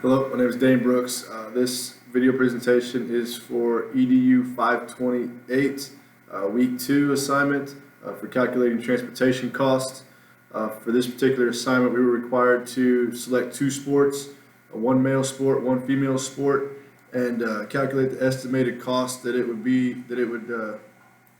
Hello, my name is Dane Brooks. This video presentation is for EDU 528, Week 2 assignment for calculating transportation costs. For this particular assignment, we were required to select two sports, one male sport, one female sport, and calculate the estimated cost that we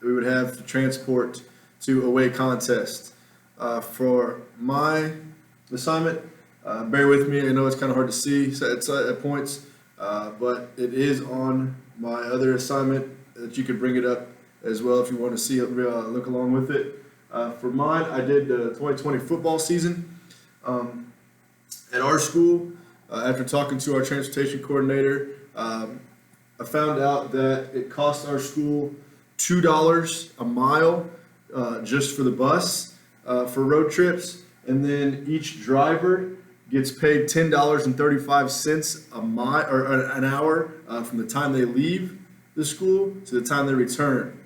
would have to transport to away contest. For my assignment, bear with me, I know it's kind of hard to see at points, but it is on my other assignment that you could bring it up as well if you want to see it, look along with it. For mine, I did the 2020 football season at our school. After talking to our transportation coordinator, I found out that it cost our school $2 a mile just for the bus for road trips, and then each driver gets paid $10.35 a mile or an hour from the time they leave the school to the time they return.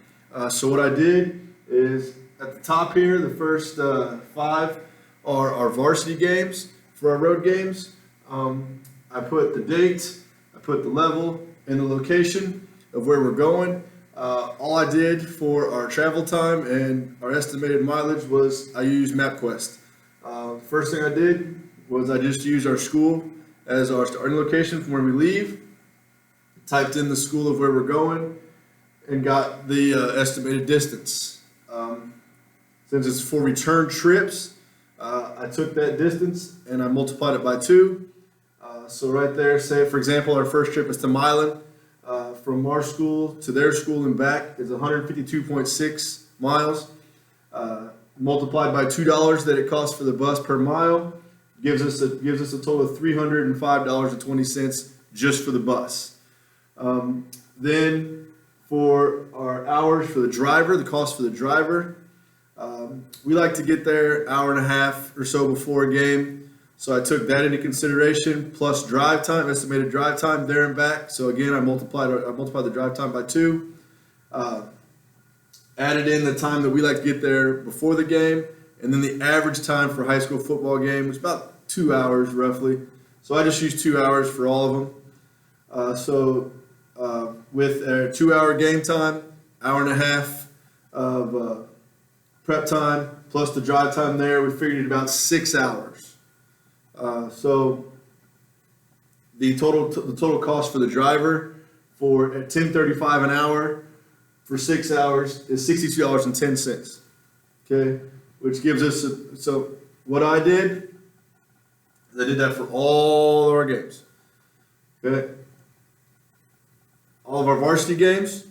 So what I did is at the top here, the first 5 are our varsity games for our road games. I put the date, I put the level and the location of where we're going. All I did for our travel time and our estimated mileage was I used MapQuest. First thing I did was I just used our school as our starting location from where we leave, typed in the school of where we're going, and got the estimated distance. Since it's for return trips, I took that distance and I multiplied it by 2. So right there, say for example, our first trip is to Milan. From our school to their school and back is 152.6 miles. Multiplied by $2 that it costs for the bus per mile gives us a total of $305.20 just for the bus. Then for our hours for the driver, the cost for the driver, we like to get there hour and a half or so before a game. So I took that into consideration, plus drive time, estimated drive time there and back. So again, I multiplied the drive time by 2. Added in the time that we like to get there before the game, and then the average time for a high school football game was about 2 hours roughly. So I just used 2 hours for all of them. With a 2-hour game time, hour and a half of prep time, plus the drive time there, we figured it about 6 hours. So the total cost for the driver for at $10.35 an hour for 6 hours is $62.10. Okay, which gives us so what I did that for all of our games. Okay, all of our varsity games,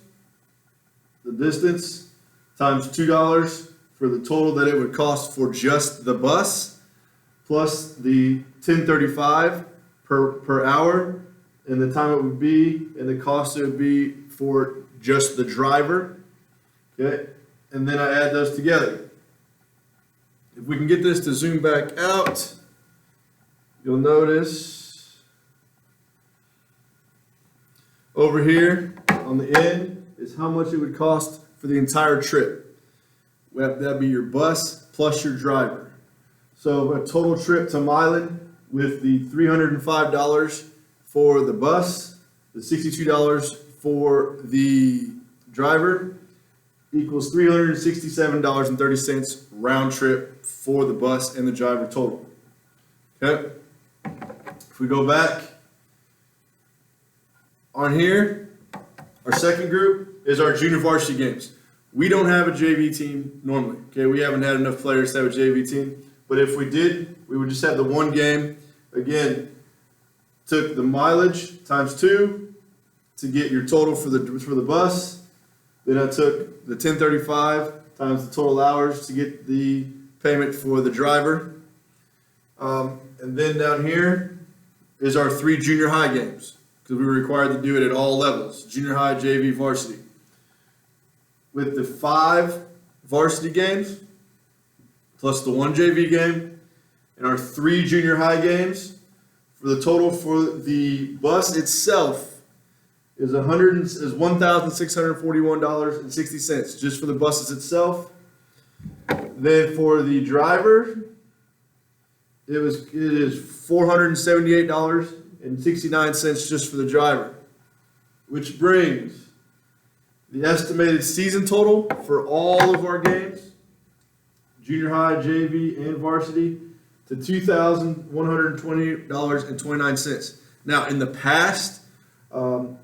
the distance times $2 for the total that it would cost for just the bus, plus the $10.35 per hour, and the time it would be, and the cost it would be for just the driver. Okay, and then I add those together. If we can get this to zoom back out, you'll notice over here on the end is how much it would cost for the entire trip. That'd be your bus plus your driver. So a total trip to Milan with the $305 for the bus, the $62 for the driver equals $367.30 round trip for the bus and the driver total. Okay. If we go back on here, our second group is our junior varsity games. We don't have a JV team normally. Okay, we haven't had enough players to have a JV team. But if we did, we would just have the one game. Again, took the mileage times 2 to get your total for the bus. Then I took the $10.35 times the total hours to get the payment for the driver. And then down here is our 3 junior high games, because we were required to do it at all levels, junior high, JV, varsity. With the 5 varsity games, plus the 1 JV game, and our 3 junior high games, for the total for the bus itself is $1,641.60 just for the buses itself. Then for the driver, it is $478.80 $2,040.69 just for the driver, which brings the estimated season total for all of our games, junior high, JV, and varsity, to $2,120.29. Now, in the past,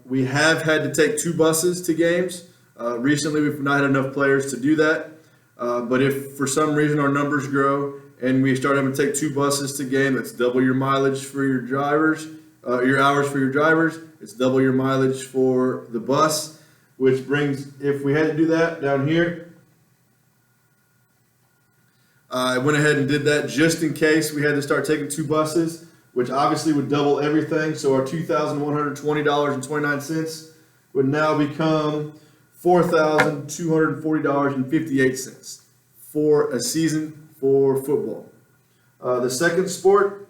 we have had to take 2 buses to games. Recently, we've not had enough players to do that. But if for some reason our numbers grow and we start having to take 2 buses to game, that's double your mileage for your drivers, your hours for your drivers. It's double your mileage for the bus, which brings, if we had to do that down here, I went ahead and did that just in case we had to start taking 2 buses, which obviously would double everything. So our $2,120.29 would now become $4,240.58 for a season for football. The second sport,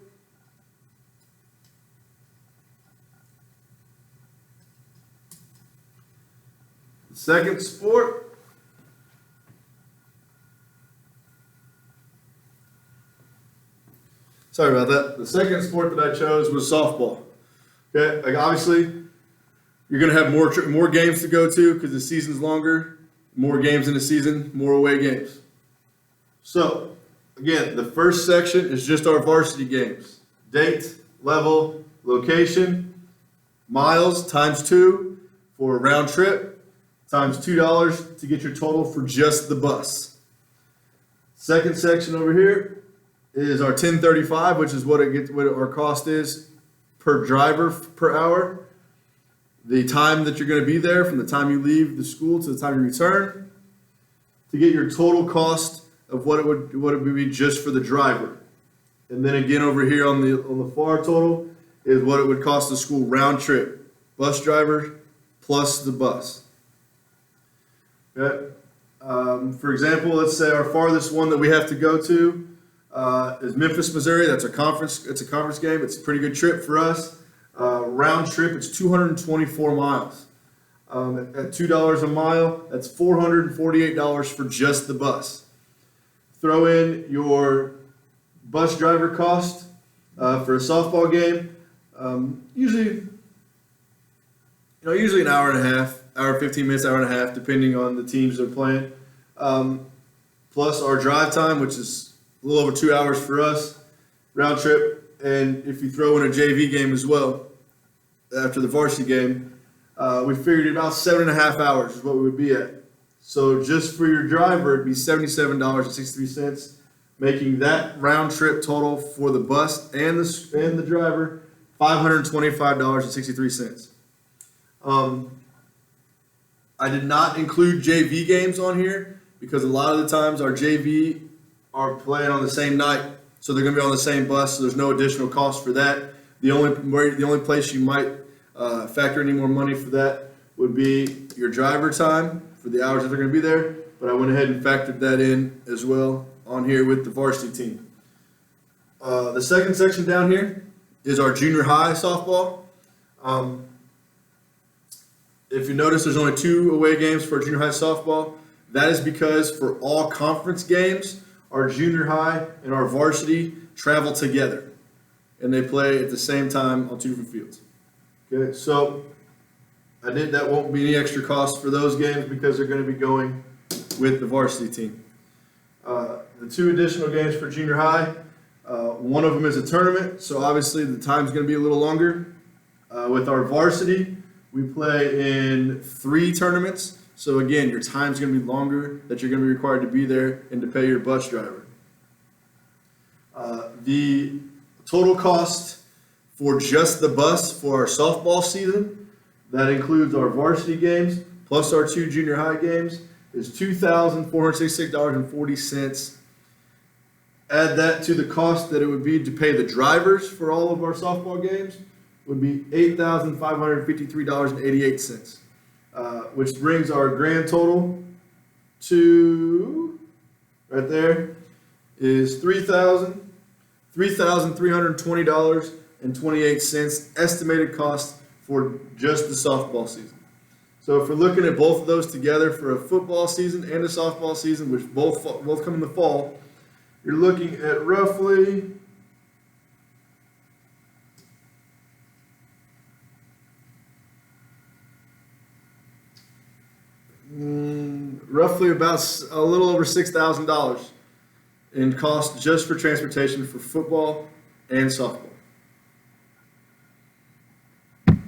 sorry about that. The second sport that I chose was softball. Okay, like obviously, you're going to have more games to go to because the season's longer, more games in the season, more away games. So, again, the first section is just our varsity games. Date, level, location, miles times 2 for a round trip, times $2 to get your total for just the bus. Second section over here is our 1035, which is what our cost is per driver per hour. The time that you're going to be there from the time you leave the school to the time you return, to get your total cost of what it would be just for the driver. And then again over here on the far total is what it would cost the school round trip, bus driver plus the bus. Okay. For example, let's say our farthest one that we have to go to is Memphis, Missouri. That's a conference. It's a conference game. It's a pretty good trip for us. Round trip, it's 224 miles. At $2 a mile, that's $448 for just the bus. Throw in your bus driver cost for a softball game. Usually an hour and a half, hour 15 minutes, hour and a half, depending on the teams they're playing. Plus our drive time, which is a little over 2 hours for us, round trip. And if you throw in a JV game as well, after the varsity game, we figured about 7.5 hours is what we would be at. So just for your driver, it'd be $77.63, making that round trip total for the bus and the driver $525.63. I did not include JV games on here because a lot of the times our JV are playing on the same night, so they're going to be on the same bus. So there's no additional cost for that. The only place you might factor any more money for that would be your driver time for the hours that they're going to be there. But I went ahead and factored that in as well on here with the varsity team. The second section down here is our junior high softball. If you notice, there's only 2 away games for junior high softball. That is because for all conference games, our junior high and our varsity travel together, and they play at the same time on 2 different fields. Okay, so that won't be any extra cost for those games because they're going to be going with the varsity team. The 2 additional games for junior high, one of them is a tournament, so obviously the time's going to be a little longer. With our varsity, we play in 3 tournaments. So again, your time's going to be longer that you're going to be required to be there and to pay your bus driver. The total cost for just the bus for our softball season, that includes our varsity games plus our 2 junior high games, is $2,466.40. Add that to the cost that it would be to pay the drivers for all of our softball games, would be $8,553.88. Which brings our grand total to, right there, is $3,320.28 estimated cost for just the softball season. So if we're looking at both of those together for a football season and a softball season, which both come in the fall, you're looking at roughly roughly about a little over $6,000 in cost just for transportation for football and softball.